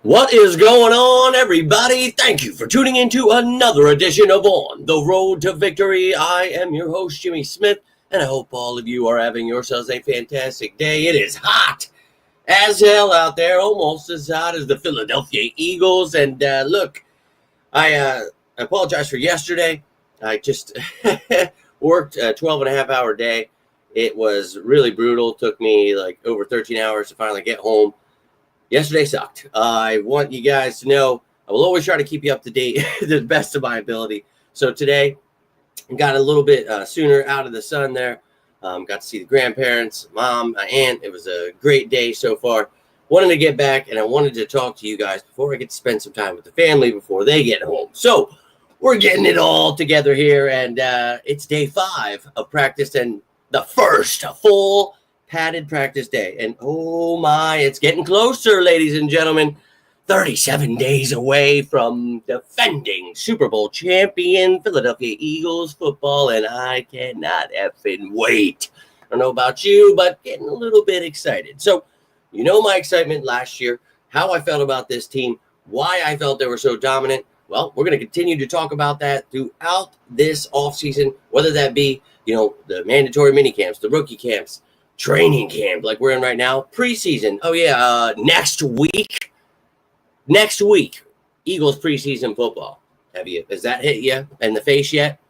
What is going on, everybody? Thank you for tuning into another edition of On the Road to Victory. I am your host, Jimmy Smith, and I hope all of you are having yourselves a fantastic day. It is hot as hell out there, almost as hot as the Philadelphia Eagles. And look, I apologize for yesterday. I just worked a 12-and-a-half-hour day. It was really brutal. It took me like over 13 hours to finally get home. Yesterday sucked. I want you guys to know I will always try to keep you up to date to the best of my ability. So today, got a little bit sooner out of the sun there. Got to see the grandparents, mom, my aunt. It was a great day so far. Wanted to get back, and I wanted to talk to you guys before I get to spend some time with the family before they get home. So we're getting it all together here, and it's day 5 of practice and the first full padded practice day. And oh my, it's getting closer, ladies and gentlemen. 37 days away from defending Super Bowl champion Philadelphia Eagles football, and I cannot effing wait. I don't know about you, but getting a little bit excited. So, you know my excitement last year, how I felt about this team, why I felt they were so dominant. Well, we're going to continue to talk about that throughout this offseason, whether that be, the mandatory mini camps, the rookie camps, training camp like we're in right now, preseason. Oh yeah, next week, Eagles preseason football. Has that hit you in the face yet?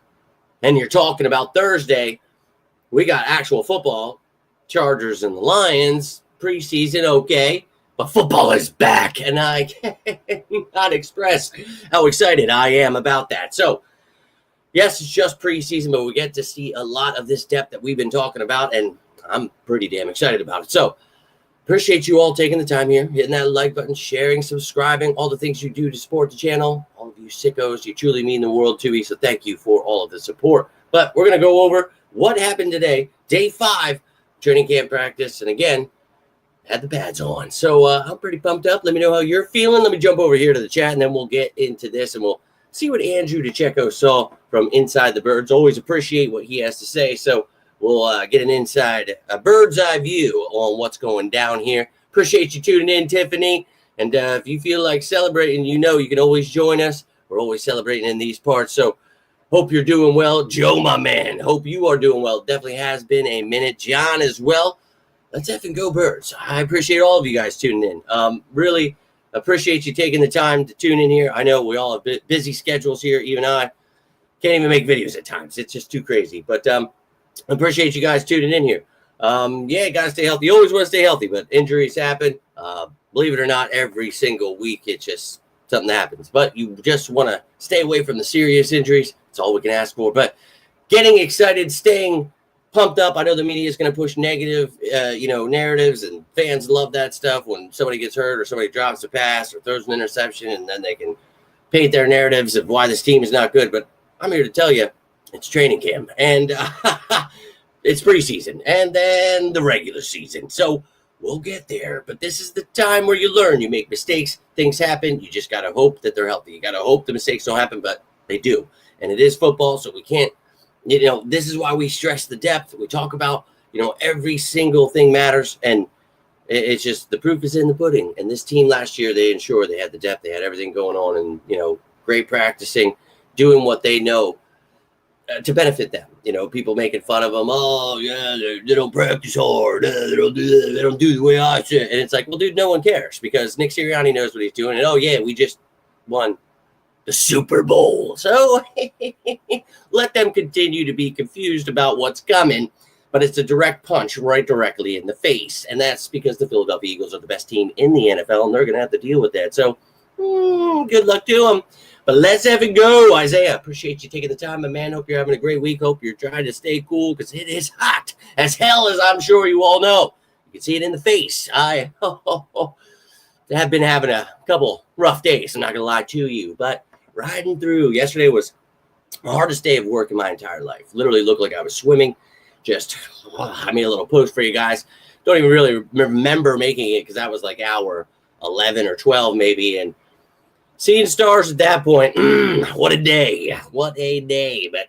And you're talking about Thursday, we got actual football, Chargers and the Lions preseason, okay, but football is back, and I cannot express how excited I am about that. So yes, it's just preseason, but we get to see a lot of this depth that we've been talking about, and I'm pretty damn excited about it. So appreciate you all taking the time here, hitting that like button, sharing, subscribing, all the things you do to support the channel. All of you sickos, you truly mean the world to me. So thank you for all of the support. But we're going to go over what happened today, day 5, training camp practice. And again, had the pads on. So I'm pretty pumped up. Let me know how you're feeling. Let me jump over here to the chat, and then we'll get into this, and we'll see what Andrew DeCecco saw from inside the birds. Always appreciate what he has to say. So we'll get a bird's eye view on what's going down here. Appreciate you tuning in, Tiffany. And if you feel like celebrating, you can always join us. We're always celebrating in these parts. So hope you're doing well. Joe, my man, hope you are doing well. Definitely has been a minute. John as well. Let's effing go birds. I appreciate all of you guys tuning in. Really appreciate you taking the time to tune in here. I know we all have busy schedules here. Even I can't even make videos at times. It's just too crazy. But appreciate you guys tuning in here. Gotta stay healthy. You always want to stay healthy, but injuries happen. Believe it or not, every single week it's just something that happens. But you just want to stay away from the serious injuries. That's all we can ask for. But getting excited, staying pumped up. I know the media is going to push negative, narratives, and fans love that stuff when somebody gets hurt or somebody drops a pass or throws an interception, and then they can paint their narratives of why this team is not good. But I'm here to tell you, it's training camp, and it's preseason, and then the regular season. So we'll get there. But this is the time where you learn. You make mistakes. Things happen. You just got to hope that they're healthy. You got to hope the mistakes don't happen, but they do. And it is football, so we can't, this is why we stress the depth. We talk about, every single thing matters. And it's just the proof is in the pudding. And this team last year, they ensured they had the depth. They had everything going on, and, great practicing, doing what they know to benefit them. People making fun of them. Oh, yeah, they don't practice hard. They don't do the way I should. And it's like, well, dude, no one cares because Nick Sirianni knows what he's doing. And, oh, yeah, we just won the Super Bowl. So let them continue to be confused about what's coming. But it's a direct punch directly in the face. And that's because the Philadelphia Eagles are the best team in the NFL, and they're going to have to deal with that. So good luck to them. But let's have it go. Isaiah, appreciate you taking the time, my man. Hope you're having a great week. Hope you're trying to stay cool because it is hot as hell, as I'm sure you all know. You can see it in the face. I have been having a couple rough days. I'm not going to lie to you, but riding through. Yesterday was the hardest day of work in my entire life. Literally looked like I was swimming. I made a little post for you guys. Don't even really remember making it because that was like hour 11 or 12 maybe, and seeing stars at that point, what a day. What a day. But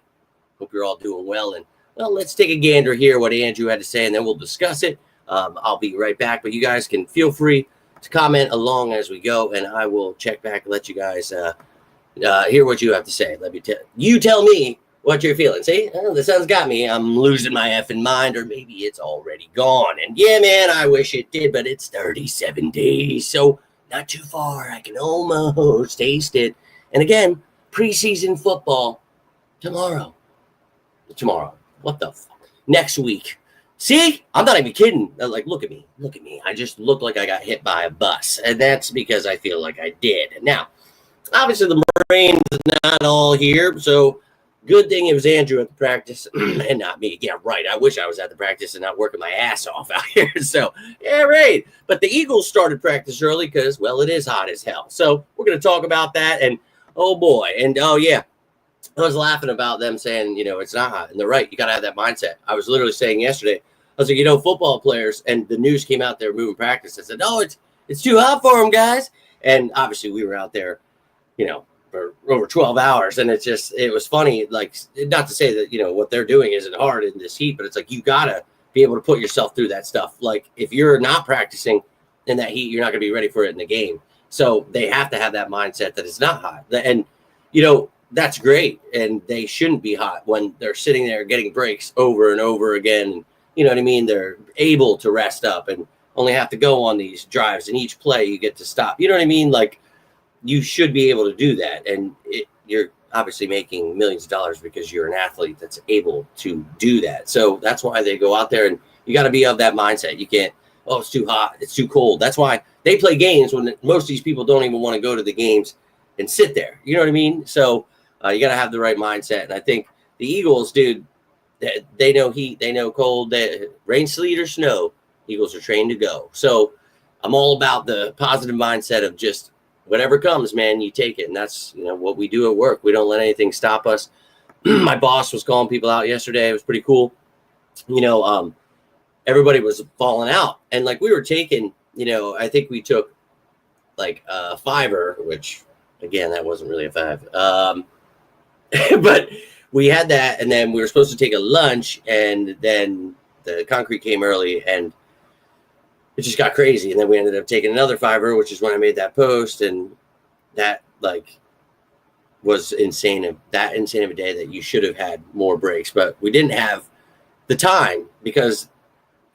hope you're all doing well. And, well, let's take a gander here what Andrew had to say, and then we'll discuss it. I'll be right back. But you guys can feel free to comment along as we go, and I will check back and let you guys hear what you have to say. You tell me what you're feeling. See, the sun's got me. I'm losing my effing mind, or maybe it's already gone. And yeah, man, I wish it did, but it's 37 days, so not too far. I can almost taste it. And again, preseason football tomorrow. What the fuck? Next week. See, I'm not even kidding. Like, look at me. I just look like I got hit by a bus, and that's because I feel like I did. Now, obviously, the rain is not all here, so good thing it was Andrew at the practice and not me. Yeah, right. I wish I was at the practice and not working my ass off out here. So, yeah, right. But the Eagles started practice early because, well, it is hot as hell. So we're going to talk about that. And, oh, boy. And, oh, yeah. I was laughing about them saying, it's not hot. And they're right. You got to have that mindset. I was literally saying yesterday, I was like, football players, and the news came out there moving practice. I said, no, it's too hot for them, guys. And obviously we were out there, for over 12 hours. And it was funny, like, not to say that, what they're doing isn't hard in this heat, but it's like, you got to be able to put yourself through that stuff. Like, if you're not practicing in that heat, you're not going to be ready for it in the game. So they have to have that mindset that it's not hot. And, that's great. And they shouldn't be hot when they're sitting there getting breaks over and over again. You know what I mean? They're able to rest up and only have to go on these drives, and each play you get to stop. You know what I mean? Like, you should be able to do that. And you're obviously making millions of dollars because you're an athlete that's able to do that. So that's why they go out there, and you got to be of that mindset. You can't, oh, it's too hot, it's too cold. That's why they play games when most of these people don't even want to go to the games and sit there. You know what I mean? So you got to have the right mindset. And I think the Eagles, dude, they know heat, they know cold, rain, sleet, or snow. Eagles are trained to go. So I'm all about the positive mindset of just whatever comes, man, you take it. And that's, what we do at work. We don't let anything stop us. My boss was calling people out yesterday. It was pretty cool. Everybody was falling out. And like, we were taking, I think we took like a $5, which again, that wasn't really a $5. But we had that, and then we were supposed to take a lunch, and then the concrete came early, and it just got crazy. And then we ended up taking another $5, which is when I made that post, and that was insane. That insane of a day that you should have had more breaks, but we didn't have the time, because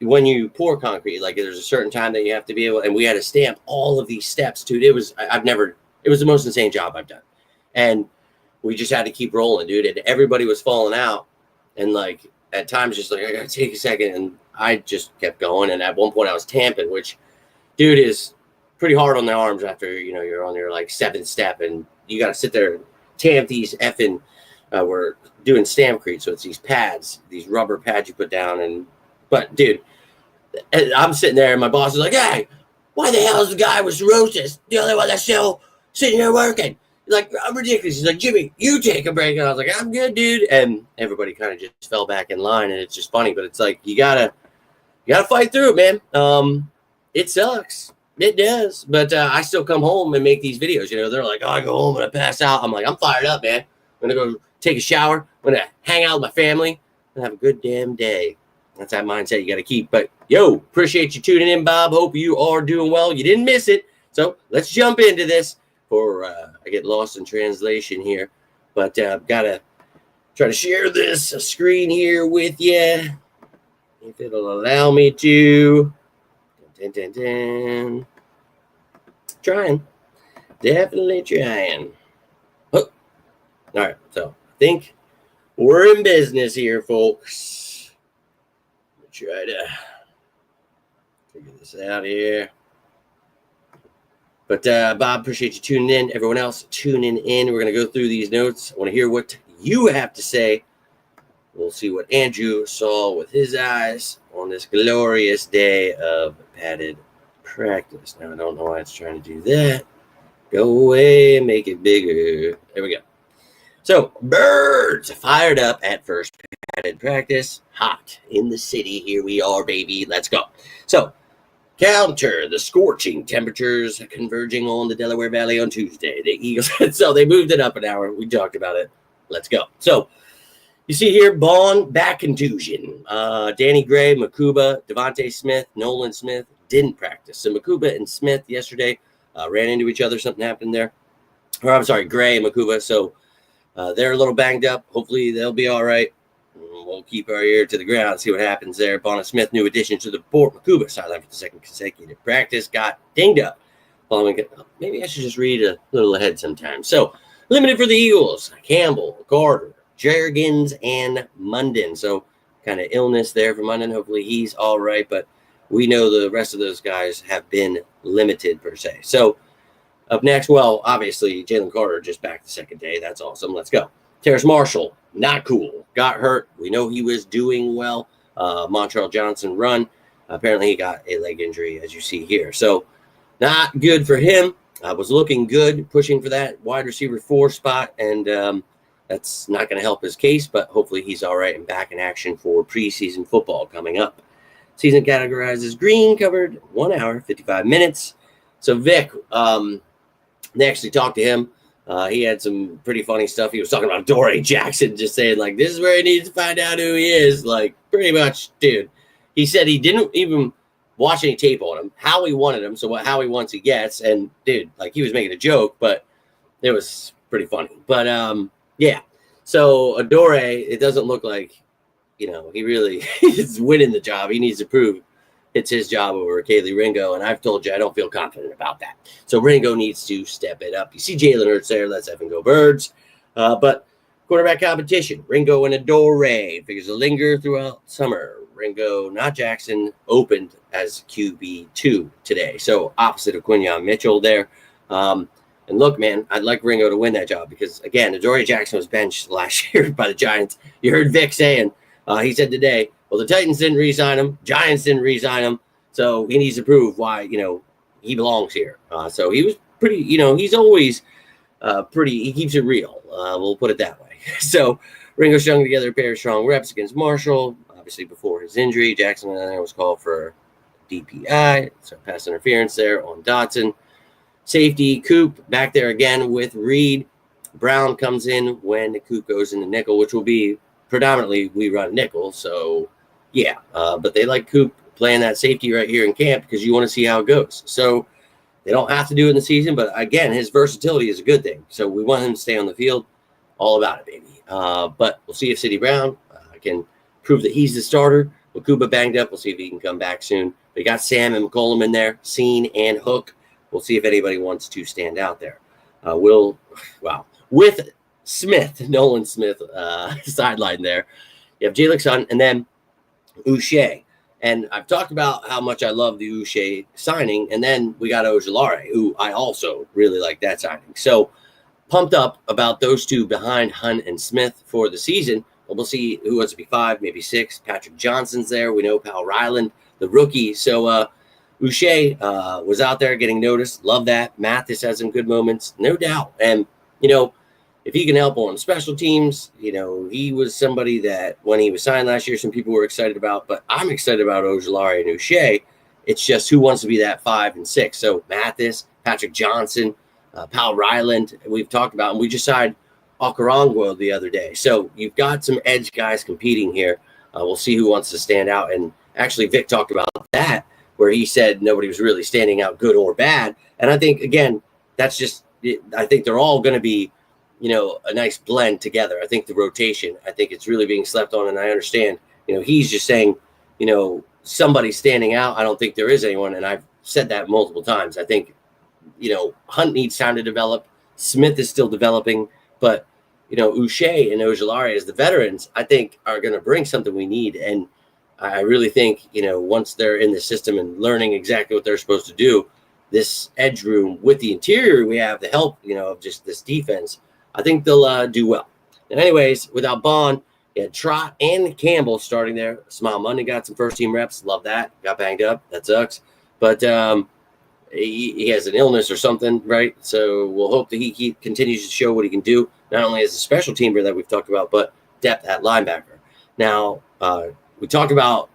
when you pour concrete, like, there's a certain time that you have to be able, and we had to stamp all of these steps, dude. It was the most insane job I've done. And we just had to keep rolling, dude. And everybody was falling out. And like, at times, just like, I got to take a second. And I just kept going. And at one point I was tamping, which, dude, is pretty hard on the arms after, you're on your like 7th step, and you got to sit there and tamp these effing, we're doing Stamcrete. So it's these pads, these rubber pads you put down. But dude, I'm sitting there, and my boss is like, hey, why the hell is the guy with cirrhosis the only one that's still sitting here working? He's like, I'm ridiculous. He's like, Jimmy, you take a break. And I was like, I'm good, dude. And everybody kind of just fell back in line, and it's just funny. But it's like, you gotta fight through it, man. It sucks. It does. But I still come home and make these videos. They're like, oh, I go home and I pass out. I'm like, I'm fired up, man. I'm going to go take a shower. I'm going to hang out with my family and have a good damn day. That's that mindset you got to keep. But, yo, appreciate you tuning in, Bob. Hope you are doing well. You didn't miss it. So let's jump into this. Or I get lost in translation here, but I've got to try to share this screen here with you, if it'll allow me to. Trying, definitely trying. Oh. All right, so I think we're in business here, folks. Try to figure this out here. But Bob, appreciate you tuning in. Everyone else tuning in. We're going to go through these notes. I want to hear what you have to say. We'll see what Andrew saw with his eyes on this glorious day of padded practice. Now, I don't know why it's trying to do that. Go away and make it bigger. There we go. So, birds fired up at first padded practice. Hot in the city. Here we are, baby. Let's go. So, counter the scorching temperatures converging on the Delaware Valley on Tuesday. The Eagles, so they moved it up an hour. We talked about it. Let's go. So you see here, Bond back contusion. Danny Gray, Makuba, Devontae Smith, Nolan Smith, didn't practice. So Makuba and Smith yesterday ran into each other. Something happened there. Or I'm sorry, Gray and Makuba. So they're a little banged up. Hopefully they'll be all right. We'll keep our ear to the ground, see what happens there. Bonner Smith, new addition to the report. Makuba sidelined for the second consecutive practice, got dinged up. Maybe I should just read a little ahead sometime. So, limited for the Eagles, Campbell, Carter, Jergens, and Munden. So, kind of illness there for Munden. Hopefully he's all right, but we know the rest of those guys have been limited per se. So, up next, well, obviously, Jalen Carter just back the second day. That's awesome. Let's go. Terrace Marshall, not cool. Got hurt. We know he was doing well. Montreal Johnson run. Apparently, he got a leg injury, as you see here. So, not good for him. Was looking good, pushing for that wide receiver 4 spot, and that's not going to help his case, but hopefully he's all right and back in action for preseason football coming up. Season categorized as green, covered 1 hour, 55 minutes. So, Vic, they actually talked to him. He had some pretty funny stuff. He was talking about Adoree Jackson, just saying, like, this is where he needs to find out who he is. Like, pretty much, dude. He said he didn't even watch any tape on him, how he wanted him, so how he wants he gets. And, dude, like, he was making a joke, but it was pretty funny. But, yeah. So, Adoree, it doesn't look like, he really is winning the job. He needs to prove it's his job over Kaylee Ringo, and I've told you I don't feel confident about that. So Ringo needs to step it up. You see Jalen Hurts there. Let's effing go Birds. But quarterback competition, Ringo and Adoree figures to linger throughout summer. Ringo, not Jackson, opened as QB2 today. So opposite of Quinyon Mitchell there. And look, man, I'd like Ringo to win that job because, again, Adoree Jackson was benched last year by the Giants. You heard Vic saying, he said today, well, the Titans didn't re-sign him. Giants didn't re-sign him. So he needs to prove why, he belongs here. So he was pretty, he's always he keeps it real. We'll put it that way. So Ringo strung together a pair of strong reps against Marshall. Obviously, before his injury, Jackson was called for DPI. So pass interference there on Dotson. Safety, Coop back there again with Reed. Brown comes in when Coop goes into nickel, which will be predominantly we run nickel. So, yeah, but they like Coop playing that safety right here in camp because you want to see how it goes. So they don't have to do it in the season, but again, his versatility is a good thing. So we want him to stay on the field. All about it, baby. But we'll see if City Brown can prove that he's the starter. With Kuba banged up, we'll see if he can come back soon. We got Sam and McCollum in there, Scene and Hook. We'll see if anybody wants to stand out there. With Smith, Nolan Smith, sideline there. You have Jalen Sun and then Uche. And I've talked about how much I love the Uche signing. And then we got Ojulari, who I also really like that signing. So pumped up about those two behind Hunt and Smith for the season. But we'll see who wants to be 5, maybe 6. Patrick Johnson's there. We know Pal Ryland, the rookie. So Uche was out there getting noticed. Love that. Mathis has some good moments, no doubt. And, if he can help on special teams, he was somebody that when he was signed last year, some people were excited about. But I'm excited about Ojulari and Uche. It's just who wants to be that 5 and 6. So Mathis, Patrick Johnson, Pal Ryland, we've talked about, and we just signed Okoronkwo the other day. So you've got some edge guys competing here. We'll see who wants to stand out. And actually, Vic talked about that, where he said nobody was really standing out good or bad. And I think, again, that's just – I think they're all going to be, a nice blend together. I think the rotation, I think it's really being slept on. And I understand, he's just saying, somebody standing out. I don't think there is anyone. And I've said that multiple times. I think, Hunt needs time to develop. Smith is still developing. But, Uche and Ojulari as the veterans, I think are going to bring something we need. And I really think, once they're in the system and learning exactly what they're supposed to do, this edge room with the interior we have, the help, of just this defense, I think they'll do well. And anyways, without Bond, you had Trot and Campbell starting there. Smile Monday got some first-team reps. Love that. Got banged up. That sucks. But he has an illness or something, right? So we'll hope that he continues to show what he can do, not only as a special teamer that we've talked about, but depth at linebacker. Now, we talked about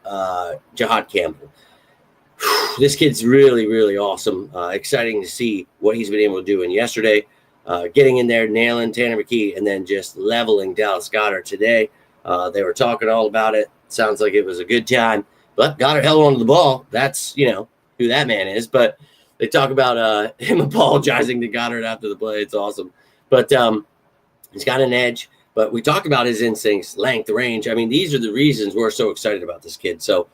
Jihaad Campbell. This kid's really, really awesome. Exciting to see what he's been able to do. And yesterday, getting in there, nailing Tanner McKee, and then just leveling Dallas Goedert today. They were talking all about it. Sounds like it was a good time. But Goddard held on to the ball. That's, who that man is, but they talk about him apologizing to Goddard after the play. It's awesome. But he's got an edge. But we talked about his instincts, length, range. I mean, these are the reasons we're so excited about this kid. So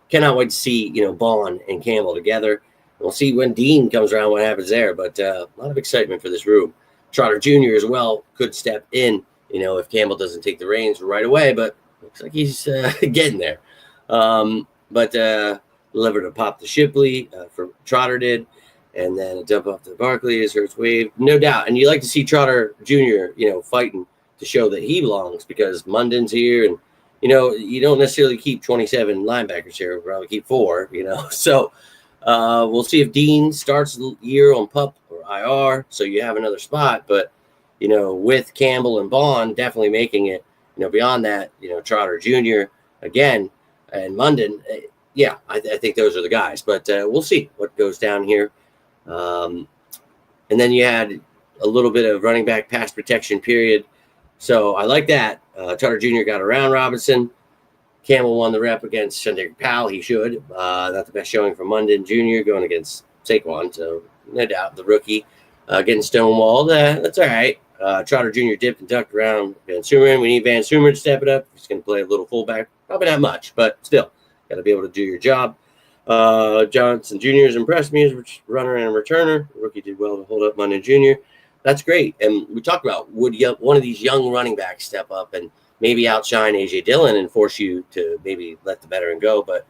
cannot wait to see, Bond and Campbell together. We'll see when Dean comes around what happens there. But a lot of excitement for this room. Trotter Jr. as well could step in, if Campbell doesn't take the reins right away. But looks like he's getting there. But delivered a pop to Shipley for Trotter did. And then a dump off to Barkley as Hurts wave. No doubt. And you like to see Trotter Jr., fighting to show that he belongs, because Munden's here. And, you don't necessarily keep 27 linebackers here. We'll probably keep 4, So we'll see if Dean starts the year on PUP or IR. So you have another spot. But, with Campbell and Bond definitely making it, beyond that, Trotter Jr. again and Munden. Yeah, I think those are the guys. But we'll see what goes down here. And then you had a little bit of running back pass protection period. So I like that. Trotter Jr. got around Robinson. Campbell won the rep against Sunday Powell. He should. Not the best showing from Munden Jr. going against Saquon. So no doubt the rookie getting stonewalled. That's all right. Trotter Jr. dipped and ducked around Van Sumeren. We need Van Sumeren to step it up. He's going to play a little fullback. Probably not much, but still got to be able to do your job. Johnson Jr. has impressed me as a runner and a returner. The rookie did well to hold up Munden Jr. That's great. And we talked about, would one of these young running backs step up and maybe outshine A.J. Dillon and force you to maybe let the veteran go? But,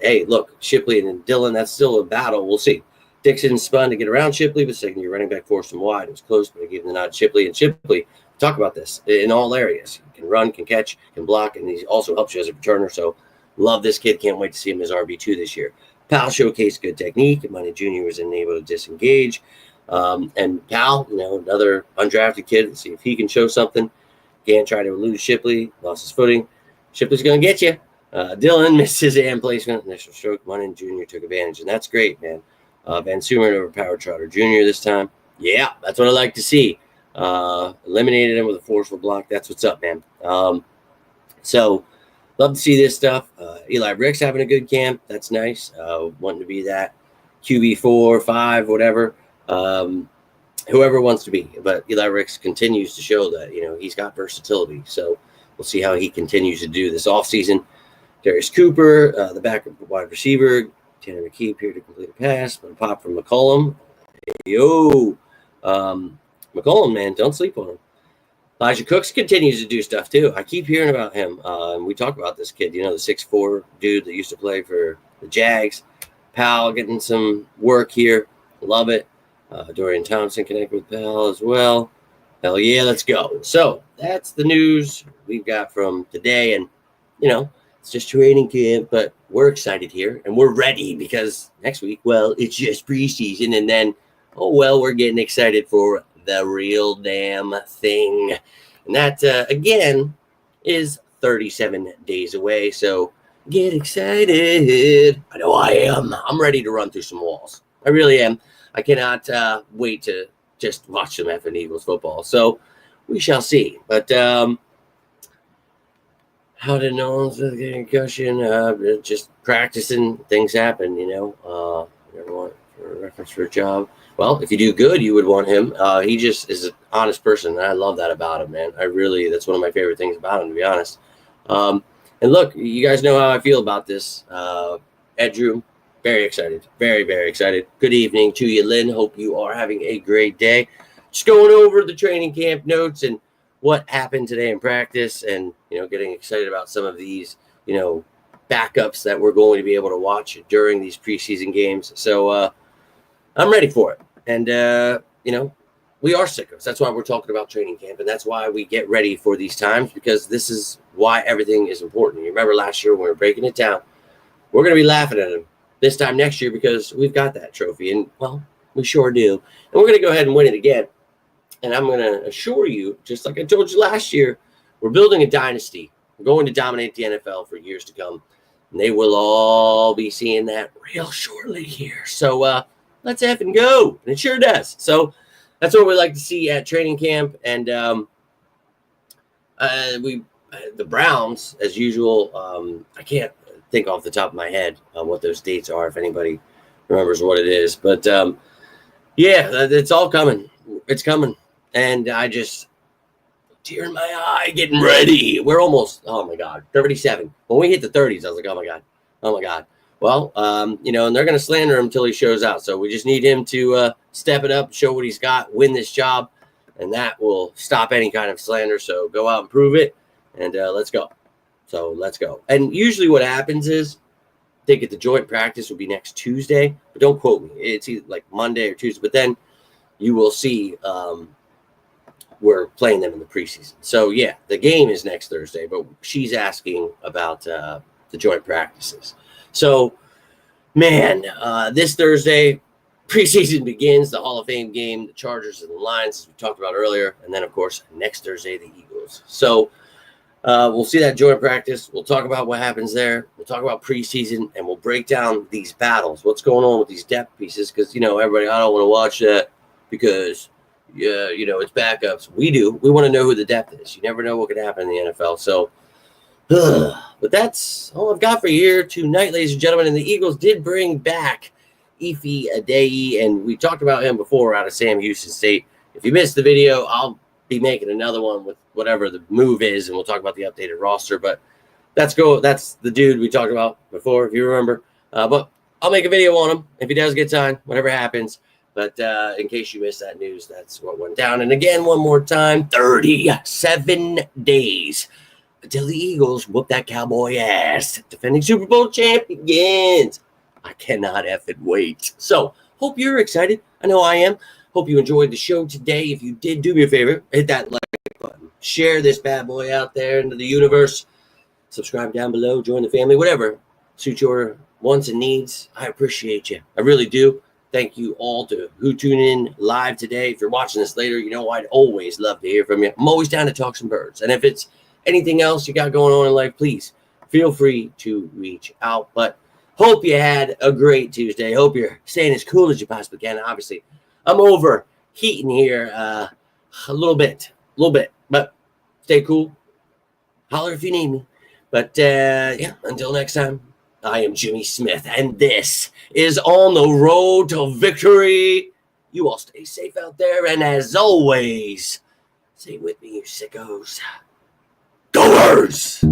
hey, look, Shipley and Dillon, that's still a battle. We'll see. Dixon spun to get around Shipley, but second-year running back forced him wide. It was close, but he gave him the nod to Shipley. And Shipley, talk about this, in all areas. He can run, can catch, can block, and he also helps you as a returner. So love this kid. Can't wait to see him as RB2 this year. Powell showcased good technique. Munden Jr. was unable to disengage. And Powell, another undrafted kid. Let's see if he can show something. Gant tried to elude Shipley, lost his footing. Shipley's going to get you. Dillon missed his hand placement. Initial stroke. Munden Jr. took advantage, and that's great, man. Van Sumeren overpowered Trotter Jr. this time. Yeah, that's what I like to see. Eliminated him with a forceful block. That's what's up, man. So love to see this stuff. Eli Ricks having a good camp. That's nice. Wanting to be that QB4, 5, whatever. Whoever wants to be. But Eli Ricks continues to show that, he's got versatility. So we'll see how he continues to do this offseason. Darius Cooper, the backup wide receiver. Tanner McKee appeared to complete a pass, but a pop from McCollum. McCollum, man, don't sleep on him. Elijah Cooks continues to do stuff, too. I keep hearing about him. And we talk about this kid, the 6'4" dude that used to play for the Jags. Powell getting some work here. Love it. Dorian Thompson connected with Powell as well. Hell yeah, let's go. So that's the news we've got from today. And, it's just training camp, but we're excited here. And we're ready because next week, well, it's just preseason. And then, we're getting excited for the real damn thing. And that, again, is 37 days away. So get excited. I know I am. I'm ready to run through some walls. I really am. I cannot wait to just watch some effing Eagles football. So we shall see. But how did no one's getting concussion? Just practicing. Things happen, Never want for a reference for a job. Well, if you do good, you would want him. He just is an honest person, and I love that about him, man. That's one of my favorite things about him, to be honest. And look, you guys know how I feel about this. Ed Drew, very excited. Very, very excited. Good evening to you, Lynn. Hope you are having a great day. Just going over the training camp notes and what happened today in practice and, getting excited about some of these, backups that we're going to be able to watch during these preseason games. So I'm ready for it. And, we are sickos. That's why we're talking about training camp. And that's why we get ready for these times, because this is why everything is important. You remember last year when we were breaking it down, we're going to be laughing at them this time next year because we've got that trophy. And, well, we sure do. And we're going to go ahead and win it again. And I'm going to assure you, just like I told you last year, we're building a dynasty. We're going to dominate the NFL for years to come. And they will all be seeing that real shortly here. So let's effing go. And it sure does. So that's what we like to see at training camp. And the Browns, as usual, I can't think off the top of my head what those dates are. If anybody remembers what it is. But yeah, it's all coming. It's coming. And I just, tear in my eye, getting ready. We're almost, oh my God, 37. When we hit the 30s, I was like, oh my God. Oh my God. Well, and they're going to slander him until he shows out. So we just need him to step it up, show what he's got, win this job, and that will stop any kind of slander. So go out and prove it, and let's go. So let's go. And usually what happens is they get the joint practice will be next Tuesday, but don't quote me. It's either like Monday or Tuesday, but then you will see we're playing them in the preseason. So yeah, the game is next Thursday, but she's asking about the joint practices. So, man, this Thursday, preseason begins, the Hall of Fame game, the Chargers and the Lions, as we talked about earlier. And then, of course, next Thursday, the Eagles. So we'll see that joint practice. We'll talk about what happens there. We'll talk about preseason, and we'll break down these battles, what's going on with these depth pieces. Because, everybody, I don't want to watch that because, it's backups. We do. We want to know who the depth is. You never know what could happen in the NFL. So, but that's all I've got for you here tonight, ladies and gentlemen. And the Eagles did bring back Adoree, and we talked about him before out of Sam Houston State. If you missed the video, I'll be making another one with whatever the move is, and we'll talk about the updated roster. But that's the dude we talked about before, if you remember. But I'll make a video on him if he does get signed, whatever happens. But in case you missed that news, that's what went down. And again, one more time, 37 days until the Eagles whoop that Cowboy ass. Defending Super Bowl champions. I cannot effing wait. So, hope you're excited. I know I am. Hope you enjoyed the show today. If you did, do me a favor. Hit that like button. Share this bad boy out there into the universe. Subscribe down below. Join the family. Whatever suit your wants and needs. I appreciate you. I really do. Thank you all who tune in live today. If you're watching this later, I'd always love to hear from you. I'm always down to talk some birds. And if it's anything else you got going on in life, please feel free to reach out. But hope you had a great Tuesday. Hope you're staying as cool as you possibly can. Obviously, I'm overheating here a little bit, but stay cool. Holler if you need me. But until next time, I am Jimmy Smith, and this is On the Road to Victory. You all stay safe out there, and as always, say with me, you sickos. Go Birds!